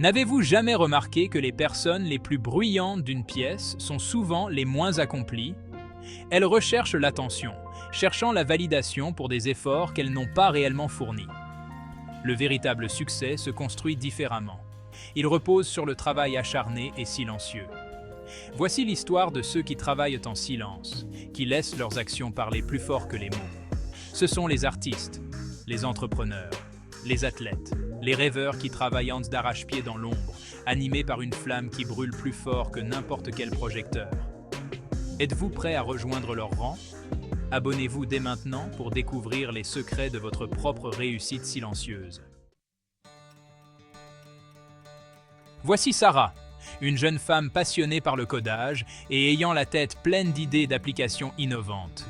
N'avez-vous jamais remarqué que les personnes les plus bruyantes d'une pièce sont souvent les moins accomplies? Elles recherchent l'attention, cherchant la validation pour des efforts qu'elles n'ont pas réellement fournis. Le véritable succès se construit différemment. Il repose sur le travail acharné et silencieux. Voici l'histoire de ceux qui travaillent en silence, qui laissent leurs actions parler plus fort que les mots. Ce sont les artistes, les entrepreneurs, les athlètes, les rêveurs qui travaillent d'arrache-pied dans l'ombre, animés par une flamme qui brûle plus fort que n'importe quel projecteur. Êtes-vous prêt à rejoindre leur rang? Abonnez-vous dès maintenant pour découvrir les secrets de votre propre réussite silencieuse. Voici Sarah, une jeune femme passionnée par le codage et ayant la tête pleine d'idées d'applications innovantes.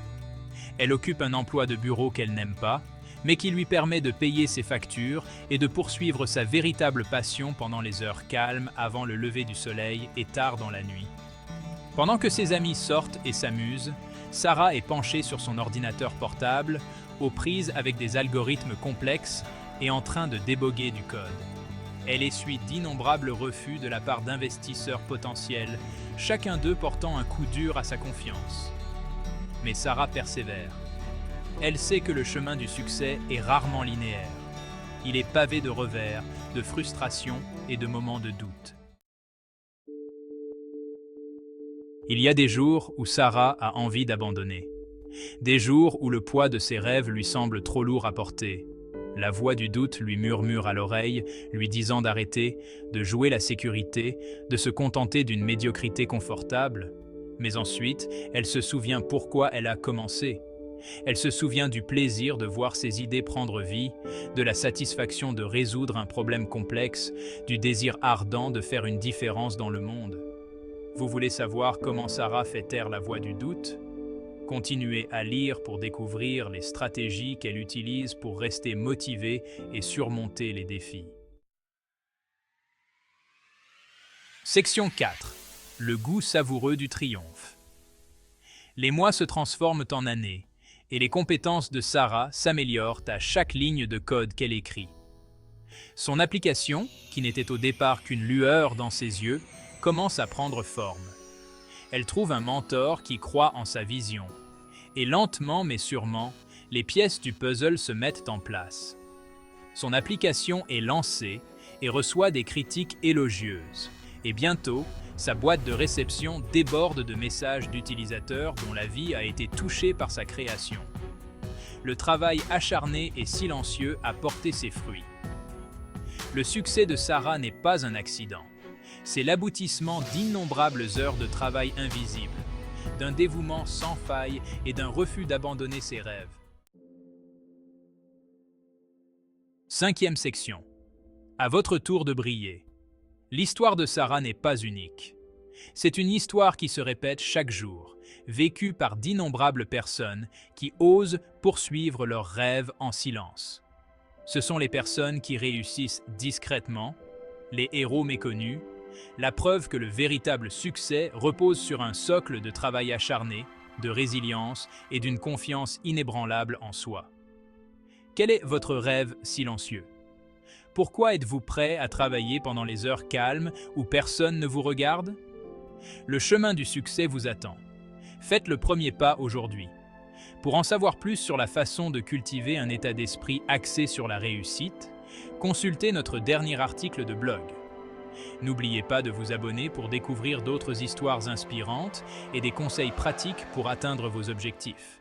Elle occupe un emploi de bureau qu'elle n'aime pas, mais qui lui permet de payer ses factures et de poursuivre sa véritable passion pendant les heures calmes avant le lever du soleil et tard dans la nuit. Pendant que ses amis sortent et s'amusent, Sarah est penchée sur son ordinateur portable, aux prises avec des algorithmes complexes et en train de déboguer du code. Elle essuie d'innombrables refus de la part d'investisseurs potentiels, chacun d'eux portant un coup dur à sa confiance. Mais Sarah persévère. Elle sait que le chemin du succès est rarement linéaire. Il est pavé de revers, de frustrations et de moments de doute. Il y a des jours où Sarah a envie d'abandonner. Des jours où le poids de ses rêves lui semble trop lourd à porter. La voix du doute lui murmure à l'oreille, lui disant d'arrêter, de jouer la sécurité, de se contenter d'une médiocrité confortable. Mais ensuite, elle se souvient pourquoi elle a commencé. Elle se souvient du plaisir de voir ses idées prendre vie, de la satisfaction de résoudre un problème complexe, du désir ardent de faire une différence dans le monde. Vous voulez savoir comment Sarah fait taire la voix du doute? Continuez à lire pour découvrir les stratégies qu'elle utilise pour rester motivée et surmonter les défis. Section 4. Le goût savoureux du triomphe. Les mois se transforment en années, et les compétences de Sarah s'améliorent à chaque ligne de code qu'elle écrit. Son application, qui n'était au départ qu'une lueur dans ses yeux, commence à prendre forme. Elle trouve un mentor qui croit en sa vision. Et lentement mais sûrement, les pièces du puzzle se mettent en place. Son application est lancée et reçoit des critiques élogieuses. Et bientôt, sa boîte de réception déborde de messages d'utilisateurs dont la vie a été touchée par sa création. Le travail acharné et silencieux a porté ses fruits. Le succès de Sarah n'est pas un accident. C'est l'aboutissement d'innombrables heures de travail invisible, d'un dévouement sans faille et d'un refus d'abandonner ses rêves. Cinquième section. À votre tour de briller. L'histoire de Sarah n'est pas unique. C'est une histoire qui se répète chaque jour, vécue par d'innombrables personnes qui osent poursuivre leurs rêves en silence. Ce sont les personnes qui réussissent discrètement, les héros méconnus, la preuve que le véritable succès repose sur un socle de travail acharné, de résilience et d'une confiance inébranlable en soi. Quel est votre rêve silencieux? Pourquoi êtes-vous prêt à travailler pendant les heures calmes où personne ne vous regarde? Le chemin du succès vous attend. Faites le premier pas aujourd'hui. Pour en savoir plus sur la façon de cultiver un état d'esprit axé sur la réussite, consultez notre dernier article de blog. N'oubliez pas de vous abonner pour découvrir d'autres histoires inspirantes et des conseils pratiques pour atteindre vos objectifs.